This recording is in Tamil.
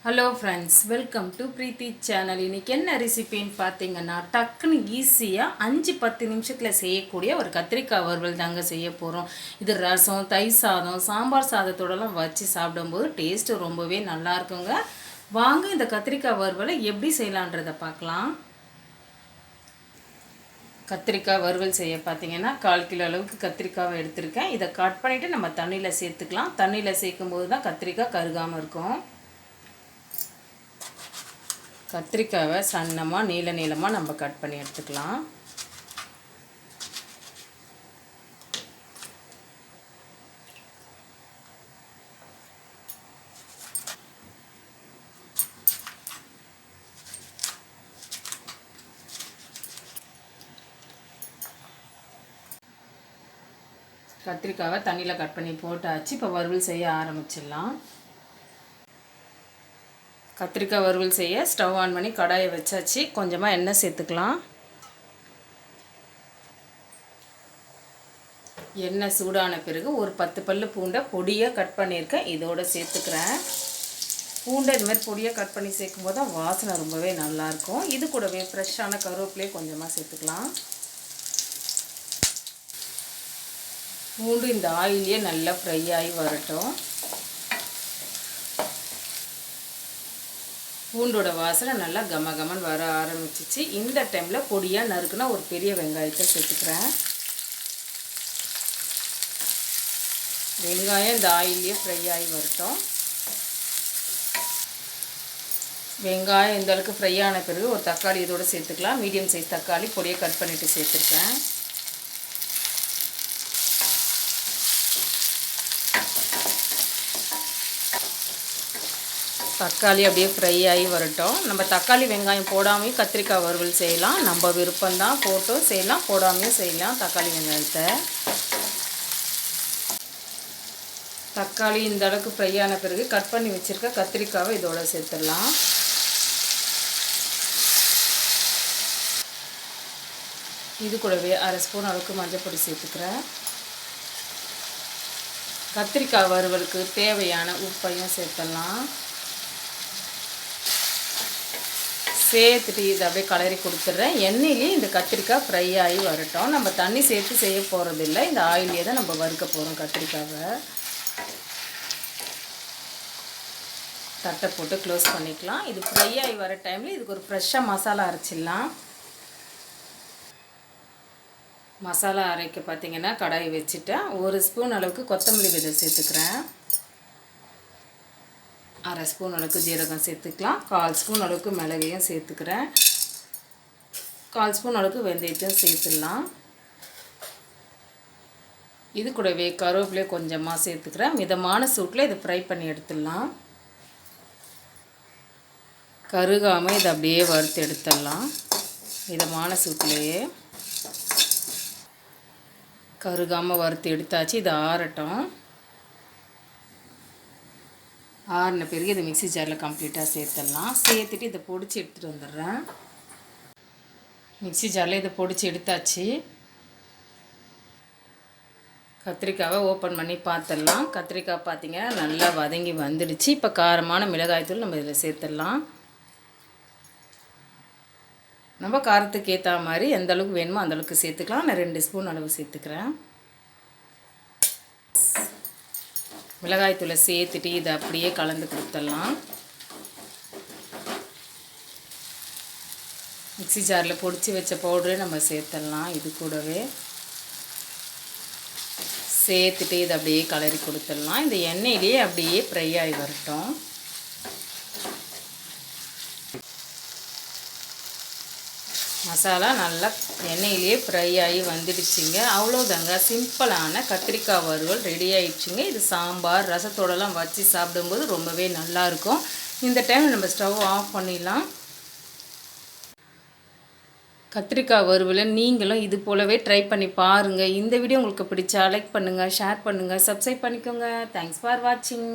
Hello friends, welcome to Preethi channel. இன்றைக்கி என்ன ரெசிபின்னு பார்த்தீங்கன்னா, டக்குன்னு ஈஸியாக 5-10 நிமிஷத்தில் செய்யக்கூடிய ஒரு கத்திரிக்காய் வறுவல் தாங்க செய்ய போகிறோம். இது ரசம், தயிர் சாதம், சாம்பார் சாதத்தோடலாம் வச்சு சாப்பிடும்போது டேஸ்ட்டு ரொம்பவே நல்லா இருக்குங்க. வாங்க இந்த கத்திரிக்காய் வறுவலை எப்படி செய்யலான்றதை பார்க்கலாம். கத்திரிக்காய் வறுவல் செய்ய பார்த்தீங்கன்னா 1/4 கிலோ அளவுக்கு கத்திரிக்காவை எடுத்திருக்கேன். இதை கட் பண்ணிவிட்டு நம்ம தண்ணியில் சேர்த்துக்கலாம். தண்ணியில் சேர்க்கும்போது தான் கத்திரிக்காய் கருகாமல் இருக்கும். கத்திரிக்காவை சன்னமாக நீளமாக நம்ம கட் பண்ணி எடுத்துக்கலாம். கத்திரிக்காவை தண்ணியில் கட் பண்ணி போட்டாச்சு. இப்போ வறுவல் செய்ய ஆரம்பிச்சிடலாம். கத்திரிக்காய் வறுவல் செய்ய ஸ்டவ் ஆன் பண்ணி கடாயை வச்சாச்சு. கொஞ்சமாக எண்ணெய் சேர்த்துக்கலாம். எண்ணெய் சூடான பிறகு ஒரு 10 பல்லு பூண்டை பொடியாக கட் பண்ணியிருக்கேன், இதோடு சேர்த்துக்கிறேன். பூண்டை இதுமாதிரி பொடியாக கட் பண்ணி சேர்க்கும் போது தான் வாசனை ரொம்பவே நல்லாயிருக்கும். இது கூடவே ஃப்ரெஷ்ஷான கருவேப்பிலையை கொஞ்சமாக சேர்த்துக்கலாம். பூண்டு இந்த ஆயிலே நல்லா ஃப்ரை ஆகி வரட்டும். பூண்டோட வாசனை நல்லா கமகமன் வர ஆரம்பிச்சிச்சு. இந்த டைமில் பொடியாக நறுக்குனா ஒரு பெரிய வெங்காயத்தை சேர்த்துக்கிறேன். வெங்காயம் இந்த ஆயிலே ஃப்ரை ஆகி வரட்டும். வெங்காயம் இந்த அளவுக்கு ஃப்ரை ஆன பிறகு ஒரு தக்காளி இதோடு சேர்த்துக்கலாம். மீடியம் சைஸ் தக்காளி பொடியை கட் பண்ணிவிட்டு சேர்த்துருக்கேன். தக்காளி அப்படியே ஃப்ரை ஆகி வரட்டும். நம்ம தக்காளி வெங்காயம் போடாமையும் கத்திரிக்காய் வறுவல் செய்யலாம். நம்ம விருப்பம்தான், போட்டும் செய்யலாம், போடாமையும் செய்யலாம். தக்காளி வெங்காயத்தை தக்காளி இந்த அளவுக்கு ஃப்ரை ஆன பிறகு கட் பண்ணி வச்சுருக்க கத்திரிக்காவை இதோட சேர்த்துடலாம். இது கூடவே 1/2 ஸ்பூன் அளவுக்கு மஞ்சள் பொடி சேர்த்துக்கிறேன். கத்திரிக்காய் வறுவலுக்கு தேவையான உப்பையும் சேர்த்துடலாம். சேர்த்துட்டு இதை அப்படியே கலரி கொடுத்துட்றேன். எண்ணெயிலே இந்த கத்திரிக்காய் ஃப்ரை ஆகி வரட்டும். நம்ம தண்ணி சேர்த்து செய்ய போகிறதில்ல, இந்த ஆயிலே தான் நம்ம வறுக்க போகிறோம் கத்திரிக்காவை. தட்டை போட்டு க்ளோஸ் பண்ணிக்கலாம். இது ஃப்ரை ஆகி வர டைமில் இதுக்கு ஒரு ஃப்ரெஷ்ஷாக மசாலா அரைச்சிடலாம். மசாலா அரைக்க பார்த்திங்கன்னா கடாய் வச்சுட்டேன். 1 ஸ்பூன் அளவுக்கு கொத்தமல்லி விதை சேர்த்துக்கிறேன். 1/2 ஸ்பூன் அளவுக்கு ஜீரகம் சேர்த்துக்கலாம். 1/4 ஸ்பூன் அளவுக்கு மிளகையும் சேர்த்துக்கிறேன். 1/4 ஸ்பூன் அளவுக்கு வெந்தயத்தையும் சேர்த்துடலாம். இது கூடவே கருவேப்பிலையை கொஞ்சமாக சேர்த்துக்கிறேன். மிதமான சூட்டில் இதை ஃப்ரை பண்ணி எடுத்துடலாம். கருகாமல் இதை அப்படியே வறுத்து எடுத்துடலாம். மிதமான சூட்டிலேயே கருகாமல் வறுத்து எடுத்தாச்சு. இது ஆறட்டும். ஆறின பிறகு இதை மிக்ஸி ஜாரில் கம்ப்ளீட்டாக சேர்த்துடலாம். சேர்த்துட்டு இதை பொடிச்சு எடுத்துகிட்டு வந்துடுறேன். மிக்ஸி ஜாரில் இதை பொடிச்சு எடுத்தாச்சு. கத்திரிக்காவை ஓப்பன் பண்ணி பார்த்துடலாம். கத்திரிக்காய் பார்த்திங்கன்னா நல்லா வதங்கி வந்துடுச்சு. இப்போ காரமான மிளகாய்த்தூள் நம்ம இதில் சேர்த்துடலாம். நம்ம காரத்துக்கு ஏற்ற மாதிரி எந்த அளவுக்கு வேணுமோ அந்தளவுக்கு சேர்த்துக்கலாம். நான் 2 ஸ்பூன் அளவு சேர்த்துக்கிறேன். மிளகாய்த்தூளை சேர்த்துட்டு இதை அப்படியே கலந்து கொடுத்துடலாம். மிக்ஸி ஜாரில் பொடிச்சு வச்ச பவுடரை நம்ம சேர்த்துடலாம். இது கூடவே சேர்த்துட்டு இதை அப்படியே கலரி கொடுத்துடலாம். இந்த எண்ணெயிலேயே அப்படியே ஃப்ரை ஆகி வரட்டும். மசாலா நல்லா எண்ணெயிலேயே ஃப்ரை ஆகி வந்துடுச்சுங்க. அவ்வளோதாங்க, சிம்பிளான கத்திரிக்காய் வறுவல் ரெடி ஆகிடுச்சுங்க. இது சாம்பார் ரசத்தோடலாம் வச்சு சாப்பிடும்போது ரொம்பவே நல்லாயிருக்கும். இந்த டைம் நம்ம ஸ்டவ் ஆஃப் பண்ணிடலாம். கத்திரிக்காய் வறுவலை நீங்களும் இது போலவே ட்ரை பண்ணி பாருங்கள். இந்த வீடியோ உங்களுக்கு பிடிச்சா லைக் பண்ணுங்கள், ஷேர் பண்ணுங்கள், சப்ஸ்கிரைப் பண்ணிக்கோங்க. தேங்க்ஸ் ஃபார் வாட்சிங்.